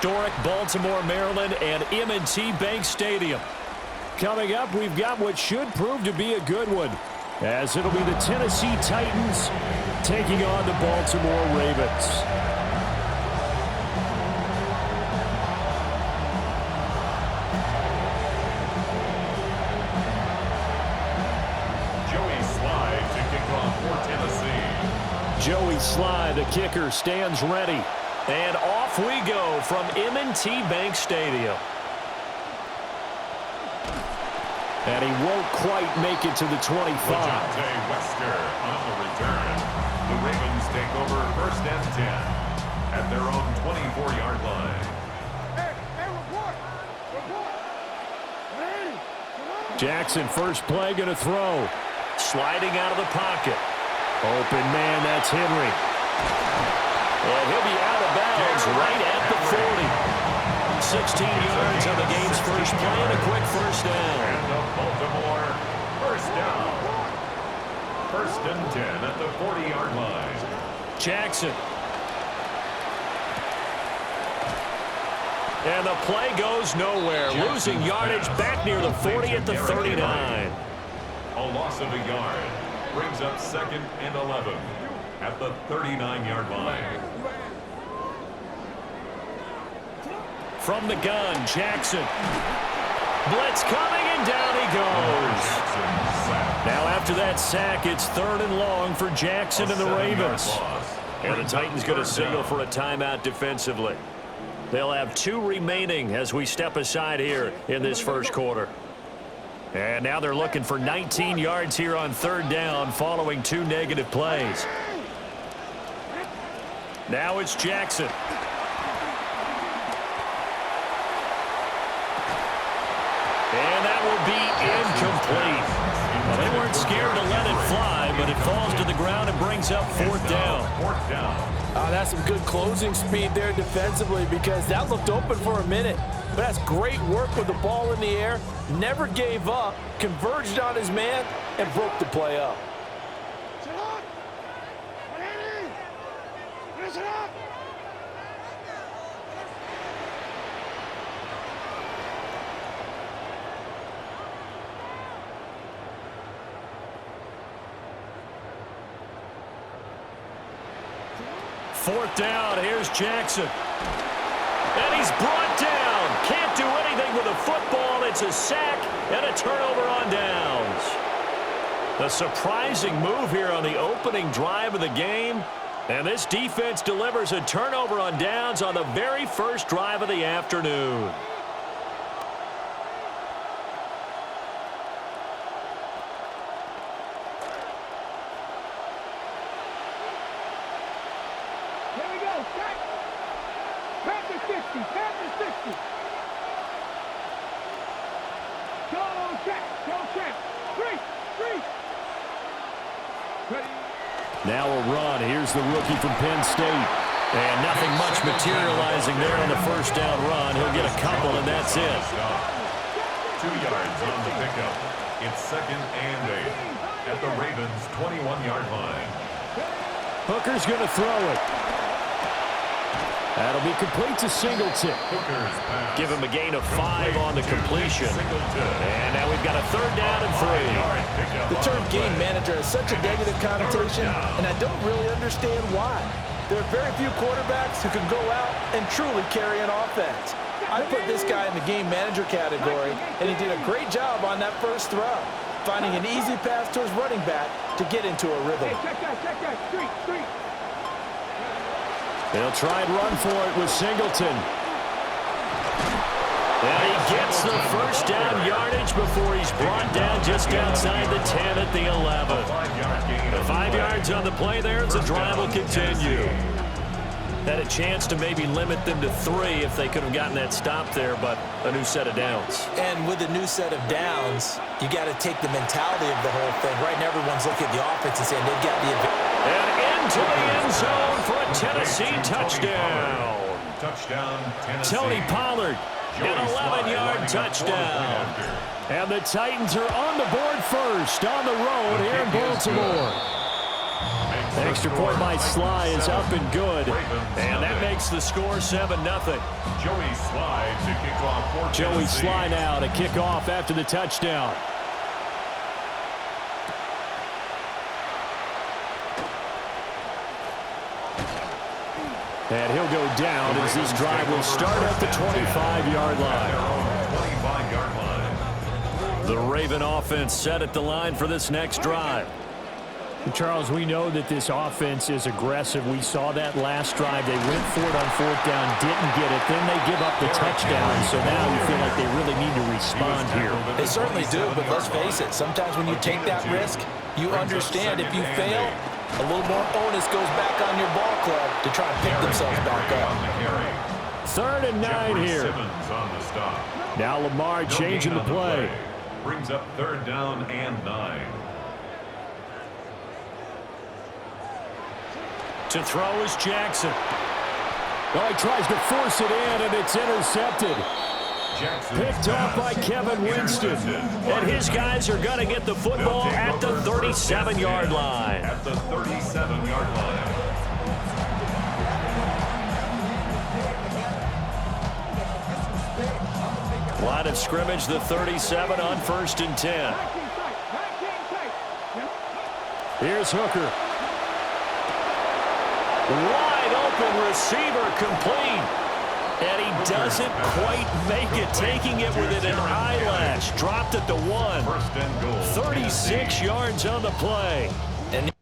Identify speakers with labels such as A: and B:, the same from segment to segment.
A: historic Baltimore, Maryland, and M&T Bank Stadium. Coming up, we've got what should prove to be a good one, as it'll be the Tennessee Titans taking on the Baltimore Ravens. Joey Sly, the kicker, stands ready. And off we go from M&T Bank Stadium. And he won't quite make it to the 25.
B: Wester on the return. The Ravens take over 1st and 10 at their own 24-yard line.
A: Jackson, first play, going to throw. Sliding out of the pocket. Open man, that's Henry. And he'll be out of bounds right at the 40. 16 yards on the game's first play and a quick first down.
B: And the Baltimore first down. 1st and 10 at the 40-yard line.
A: Jackson. And the play goes nowhere. Losing yardage back near the 40 at the 39.
B: A loss of a yard. Brings up 2nd and 11 at the 39-yard line.
A: From the gun, Jackson. Blitz coming, and down he goes. Now after that sack, it's 3rd and long for Jackson and the Ravens. And the Titans going to signal for a timeout defensively. They'll have 2 remaining as we step aside here in this first quarter. And now they're looking for 19 yards here on 3rd down following 2 negative plays. Now it's Jackson. And that will be incomplete. Well, they weren't scared to let it fly, but it falls to the ground and brings up 4th down.
C: That's some good closing speed there defensively, because that looked open for a minute. But that's great work with the ball in the air. Never gave up, converged on his man, and broke the play up.
A: Fourth down, here's Jackson. And he's brought down. Can't do anything with the football. It's a sack and a turnover on downs. A surprising move here on the opening drive of the game. And this defense delivers a turnover on downs on the very first drive of the afternoon. Now a run. Here's the rookie from Penn State. And nothing much materializing there on the first down run. He'll get a couple, and that's it.
B: 2 yards on the pickup. It's 2nd and 8 at the Ravens' 21-yard line.
A: Hooker's going to throw it. That'll be complete to Singleton. Give him a gain of 5 on the completion. And now we've got a 3rd down and 3.
C: The term game manager has such a negative connotation, and I don't really understand why. There are very few quarterbacks who can go out and truly carry an offense. I put this guy in the game manager category, and he did a great job on that first throw, finding an easy pass to his running back to get into a rhythm.
A: They'll try and run for it with Singleton. And he gets the first down yardage before he's brought down just outside the 10 at the 11. The 5 yards on the play there as the drive will continue. Had a chance to maybe limit them to 3 if they could have gotten that stop there, but a new set of downs.
C: And with a new set of downs, you got to take the mentality of the whole thing. Right now, everyone's looking at the offense and saying they've got the advantage.
A: And into the end zone for a Tennessee touchdown.
B: Touchdown, Tennessee.
A: Tony Pollard, an 11-yard touchdown. And the Titans are on the board first on the road here in Baltimore. Extra point by Sly is up and good. And that makes the score 7-0.
B: Joey Sly to kick off for
A: Joey
B: Tennessee.
A: Sly now to kick off after the touchdown. And he'll go down as this drive will start at the 25-yard line.
B: 25-yard line.
A: The Raven offense set at the line for this next drive.
D: Charles, we know that this offense is aggressive. We saw that last drive. They went for it on fourth down, didn't get it. Then they give up the touchdown. So now you feel like they really need to respond here.
C: They certainly do, but let's face it. Sometimes when you take that risk, you understand if you fail, a little more onus goes back on your ball club to try and pick themselves back up.
A: 3rd and 9 here. Now Lamar changing the play.
B: Brings up 3rd down and 9.
A: To throw is Jackson. Oh, he tries to force it in, and it's intercepted. Picked off by Kevin Winston. And his guys are going to get the football at the 37-yard line.
B: At the 37-yard line.
A: Line of scrimmage, the 37 on 1st and 10. Here's Hooker. Wide open receiver complete. And he doesn't quite make it, taking it within an eyelash. Dropped at the 1. 36 yards on the play.
C: And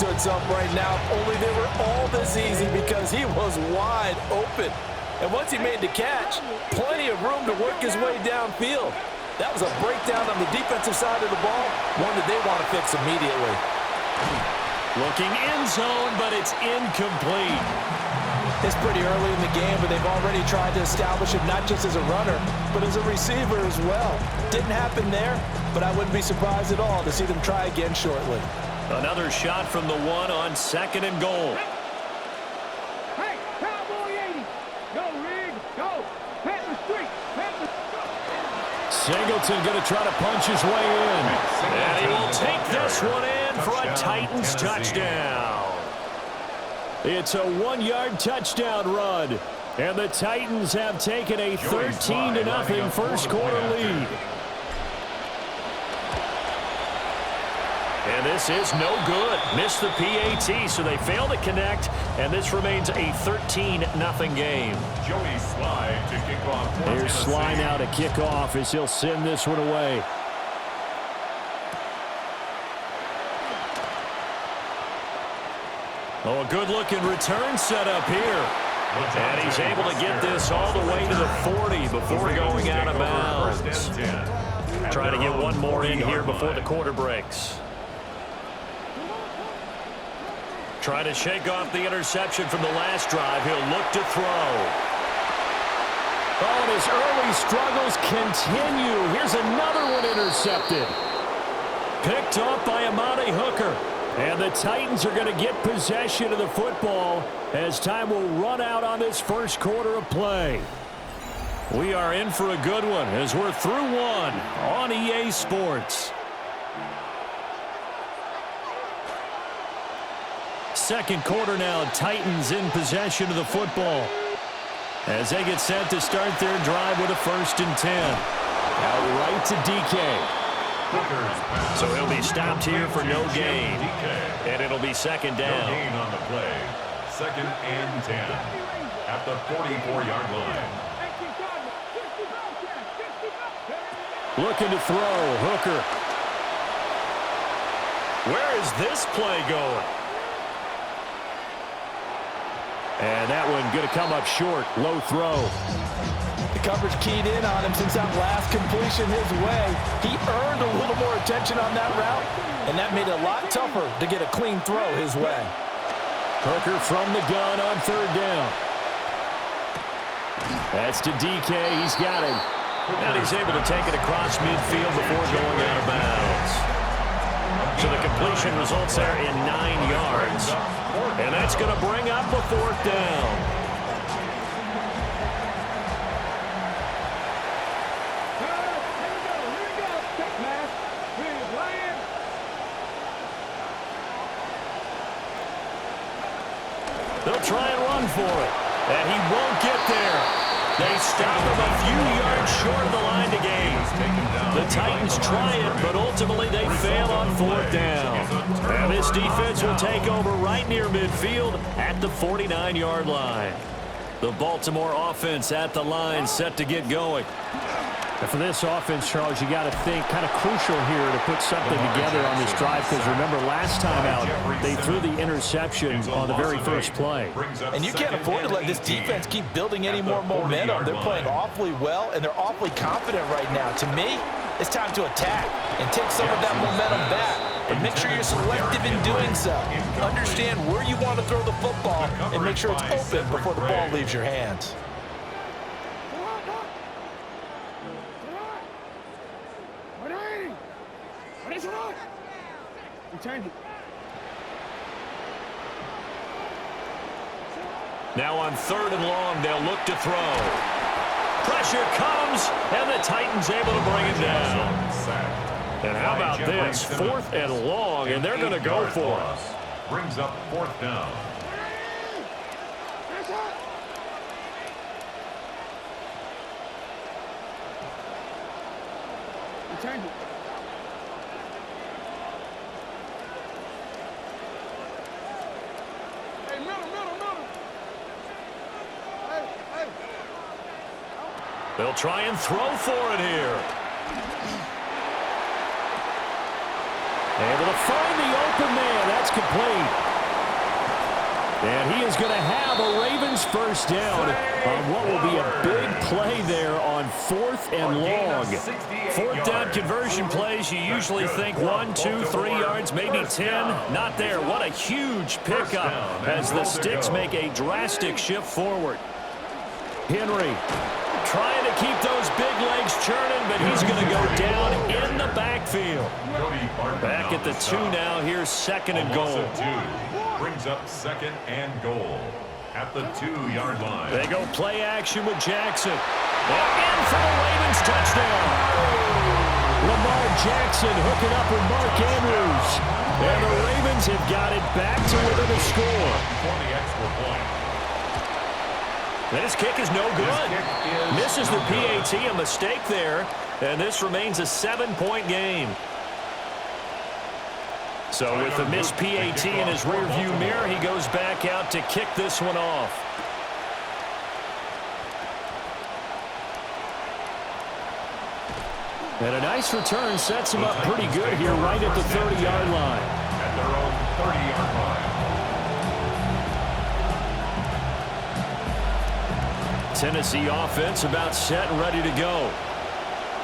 C: it's up right now. Only they were all this easy because he was wide open. And once he made the catch, plenty of room to work his way downfield. That was a breakdown on the defensive side of the ball, one that they want to fix immediately.
A: Looking end zone, but it's incomplete.
C: It's pretty early in the game, but they've already tried to establish him not just as a runner, but as a receiver as well. Didn't happen there, but I wouldn't be surprised at all to see them try again shortly.
A: Another shot from the 1 on 2nd and goal.
E: Hey, Cowboy 80. Go, Rig. Go. Panther Street. Panther Street.
A: Singleton going to try to punch his way in. And he will take this one in for a Titans touchdown. It's a 1-yard touchdown run. And the Titans have taken a 13-0 first quarter lead. And this is no good. Missed the PAT, so they fail to connect, and this remains a 13-0 game.
B: Joey Sly to kick off for
A: Here's
B: Tennessee.
A: Sly now to kick off as he'll send this one away. Oh, a good-looking return set up here. And he's able to get this all the way to the 40 before going out of bounds. Trying to get one more in here before the quarter breaks. Trying to shake off the interception from the last drive. He'll look to throw. Oh, and his early struggles continue. Here's another one intercepted. Picked off by Amani Hooker. And the Titans are going to get possession of the football as time will run out on this first quarter of play. We are in for a good one as we're through one on EA Sports. Second quarter now, Titans in possession of the football as they get set to start their drive with a 1st and 10. Now right to DK. So he'll be stopped here for no gain. And it'll be 2nd down.
B: No gain on the play. 2nd and 10 at the 44-yard line.
A: Looking to throw, Hooker. Where is this play going? And that one going to come up short. Low throw.
C: The coverage keyed in on him since that last completion his way. He earned a little more attention on that route, and that made it a lot tougher to get a clean throw his way.
A: Hooker from the gun on third down. That's to DK. He's got it. And he's able to take it across midfield before going out of bounds. So the completion results there in 9 yards. And that's going to bring up a fourth down. They'll try and run for it. And he won't get there. They stop him a few yards short of the line to gain. The Titans try it, but ultimately they fail on fourth down. And this defense will take over right near midfield at the 49-yard line. The Baltimore offense at the line set to get going.
D: And for this offense, Charles, you got to think kind of crucial here to put something together on this drive, because remember last time out they threw the interception on the very first play.
C: And you can't afford to let this defense keep building any more momentum. They're playing awfully well, and they're awfully confident right now. To me, it's time to attack and take some of that momentum back. But make sure you're selective in doing so. Understand where you want to throw the football and make sure it's open before the ball leaves your hands.
A: Now on third and long, they'll look to throw. Pressure comes, and the Titans able to bring it down. And how about this? Fourth and long, and they're going to go for it.
B: Brings up fourth down.
A: They'll try and throw for it here. Able to find the open man. That's complete. And he is going to have a Ravens first down on what will be a big play there on fourth and long. Fourth down conversion plays, you usually think 1, 2, 3 yards, maybe 10. Not there. What a huge pickup as the Sticks make a drastic shift forward. Henry trying to keep those big legs churning, but he's going to go down in the backfield. Back at the 2 now. Here's second and goal.
B: Brings up second and goal at the 2-yard line.
A: They go play action with Jackson. And in for the Ravens touchdown. Lamar Jackson hooking up with Mark Andrews. And the Ravens have got it back to within a score.
B: 20 extra point.
A: And his kick is no good. Misses the PAT, a mistake there. And this remains a 7-point game. So with the missed PAT in his rearview mirror, he goes back out to kick this one off. And a nice return sets him up pretty good here right at the 30-yard line.
B: At their own 30-yard line.
A: Tennessee offense about set and ready to go.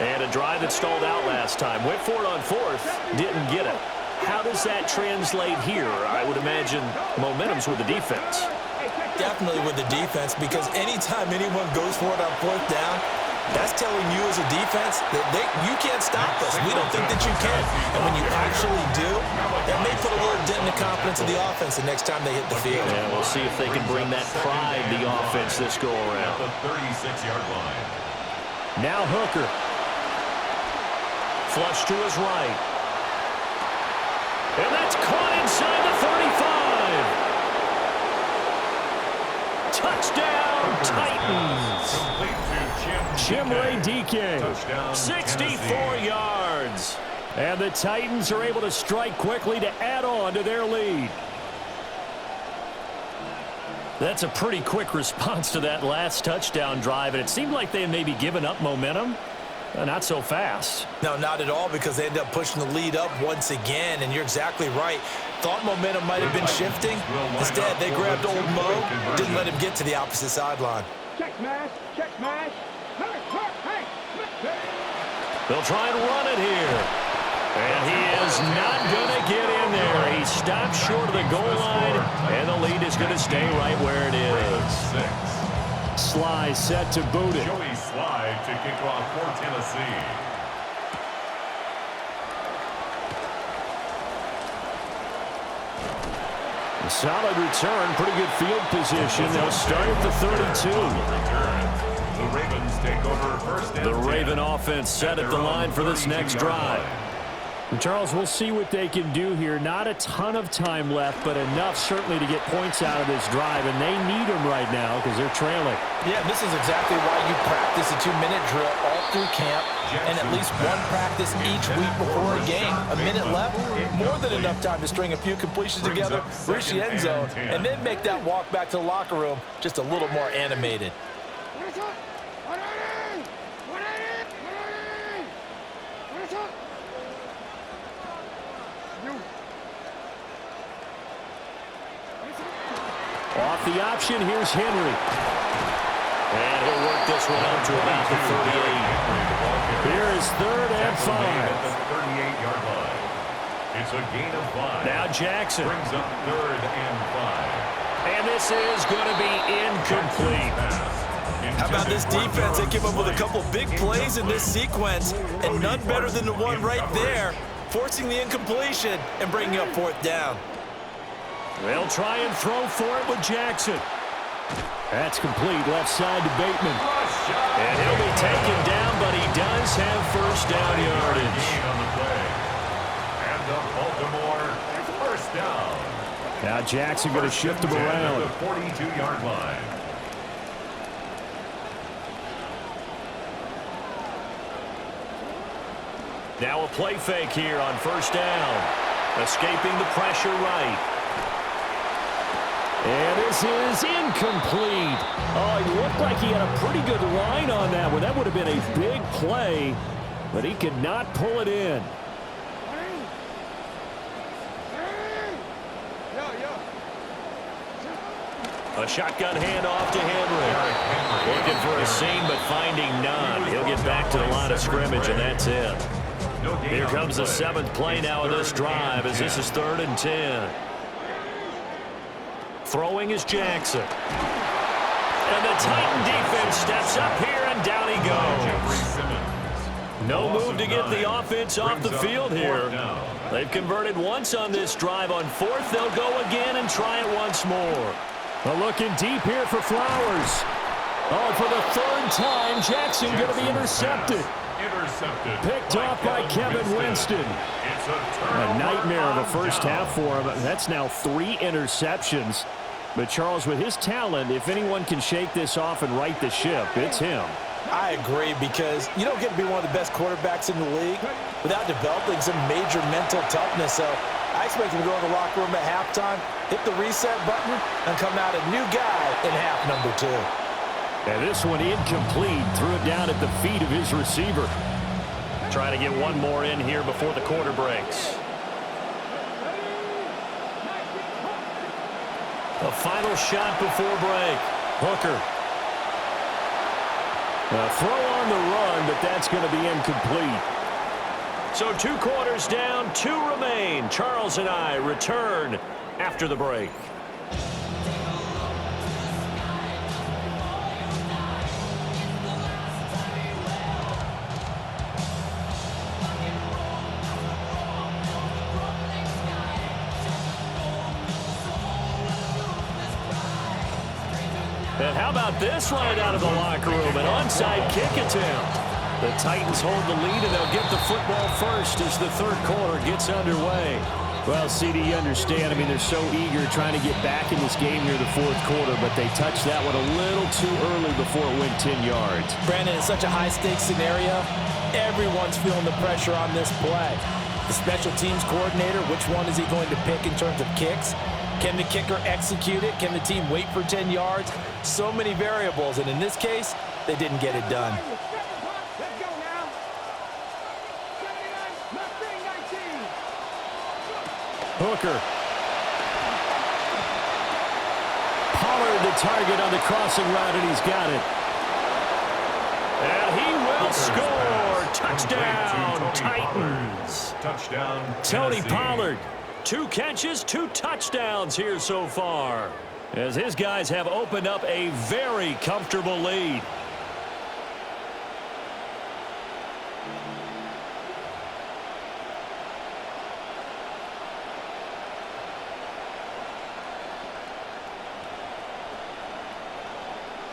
A: And a drive that stalled out last time. Went for it on fourth, didn't get it. How does that translate here? I would imagine momentum's with the defense.
C: Definitely with the defense, because anytime anyone goes for it on fourth down, that's telling you as a defense that you can't stop us. We don't think that you can. And when you actually do, that may put a little dent in the confidence of the offense the next time they hit the field.
A: Yeah, we'll see if they can bring that pride to the offense this go around.
B: At the 36-yard line.
A: Now Hooker. Flush to his right. And that's caught inside the 35. Touchdown, Titans. Chimere DK, 64 yards. And the Titans are able to strike quickly to add on to their lead. That's a pretty quick response to that last touchdown drive, and it seemed like they had maybe given up momentum. Not so fast.
C: No, not at all, because they ended up pushing the lead up once again, and you're exactly right. Thought momentum might have been shifting. Instead, they grabbed old Mo, didn't let him get to the opposite sideline.
E: Check smash. Check smash. Hey.
A: They'll try and run it here. And he is not going to get in there. He stopped short of the goal line, and the lead is going to stay right where it is.
D: Sly set to boot it.
B: Joey Sly to kick off for Tennessee.
A: Solid return, pretty good field position. They'll start at the 32.
B: The Ravens take over first and
A: The
B: 10.
A: Raven offense set at the line for this next drive.
D: And Charles, we'll see what they can do here. Not a ton of time left, but enough certainly to get points out of this drive, and they need them right now because they're trailing.
C: Yeah, this is exactly why you practice a 2-minute drill all through camp and at least one practice each week before a game. A minute left, more than enough time to string a few completions together, reach the end zone, and then make that walk back to the locker room just a little more animated.
A: Off the option, here's Henry. And he'll work this one out to about the 38. Here is 3rd and 5.
B: At the 38-yard line. It's a gain of 5.
A: Now Jackson.
B: Brings up 3rd and 5.
A: And this is going to be incomplete.
C: How about this defense? They came up with a couple big plays in this sequence, and none better than the one right there, forcing the incompletion and bringing up 4th down.
A: They'll try and throw for it with Jackson.
D: That's complete, left side to Bateman.
A: And he'll be taken down, but he does have first down yardage.
B: On the play. And the Baltimore first down.
D: Now Jackson going to shift him
B: At
D: around.
B: the 42-yard line.
A: Now a play fake here on first down. Escaping the pressure right.
D: And this is incomplete. Oh, he looked like he had a pretty good line on that one. That would have been a big play, but he could not pull it in.
A: A shotgun handoff to Henry. Looking for a seam, but finding none. He'll get back to the line of scrimmage, and that's it. Here comes the 7th play now of this drive, as this is 3rd and 10. Throwing is Jackson. And the Titan defense steps up here, and down he goes. No move to get the offense off the field here. They've converted once on this drive. On 4th, they'll go again and try it once more.
D: Well, looking deep here for Flowers. Oh, for the 3rd time, Jackson going to be intercepted. Picked off by Kevin Winston. A nightmare of a first half for him. That's now 3 interceptions. But Charles, with his talent, if anyone can shake this off and right the ship, it's him.
C: I agree, because you don't get to be one of the best quarterbacks in the league without developing some major mental toughness. So I expect him to go in the locker room at halftime, hit the reset button, and come out a new guy in half number 2.
D: And this one incomplete. Threw it down at the feet of his receiver.
A: Trying to get one more in here before the quarter breaks. A final shot before break. Hooker.
D: A throw on the run, but that's going to be incomplete.
A: So 2 quarters down, 2 remain. Charles and I return after the break. And how about this right out of the locker room? An onside kick attempt. The Titans hold the lead, and they'll get the football first as the 3rd quarter gets underway.
D: Well, CD, you understand. I mean, they're so eager trying to get back in this game here the 4th quarter, but they touched that one a little too early before it went 10 yards.
C: Brandon, it's such a high-stakes scenario. Everyone's feeling the pressure on this play. The special teams coordinator, which one is he going to pick in terms of kicks? Can the kicker execute it? Can the team wait for 10 yards? So many variables, and in this case, they didn't get it done.
E: Let's go now. 79, 19.
D: Hooker
A: Pollard the target on the crossing route, and he's got it. And he will score. Touchdown, Titans.
B: Touchdown,
A: Tony
B: Tennessee.
A: Pollard, 2 catches, 2 touchdowns here so far, as his guys have opened up a very comfortable lead.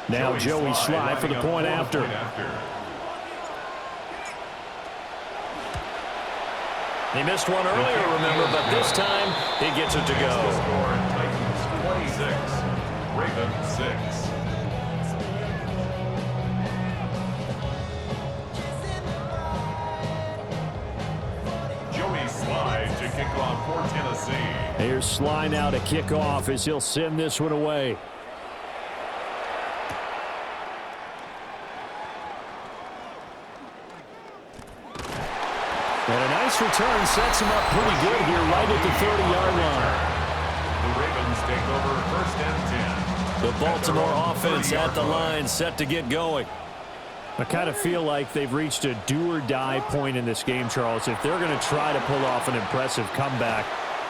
D: Now Joey Sly for the point after.
A: He missed one earlier, remember, but this time he gets it to go.
B: Score, Titans 26, Ravens 6. Joey Sly to kick off for Tennessee.
D: Here's Sly now to kick off as he'll send this one away.
A: And a nice return sets him up pretty good here right at the 30-yard line.
B: The Ravens take over first and 10.
A: The Baltimore offense at the line, set to get going.
D: I kind of feel like they've reached a do-or-die point in this game, Charles. If they're going to try to pull off an impressive comeback,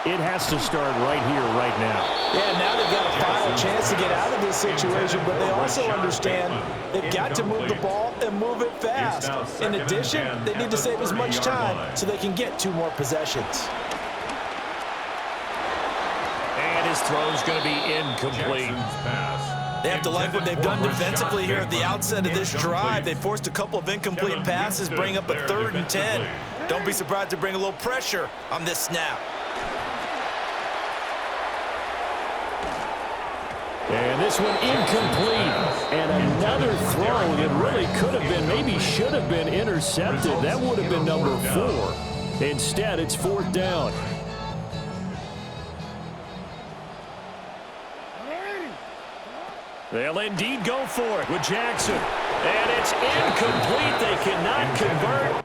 D: it has to start right here, right now.
C: Yeah, now they've got a final chance to get out of this situation, but they also understand they've got to move the ball and move it fast. In addition, they need to save as much time so they can get 2 more possessions.
A: And his throw's going to be incomplete.
C: They have to like what they've done defensively here at the outset of this drive. They forced a couple of incomplete passes, bring up a 3rd and 10. Don't be surprised to bring a little pressure on this snap.
D: And this one incomplete. And another throw that really could have been, maybe should have been intercepted. That would have been number 4. Instead, it's 4th down.
A: They'll indeed go for it with Jackson. And it's incomplete. They cannot convert.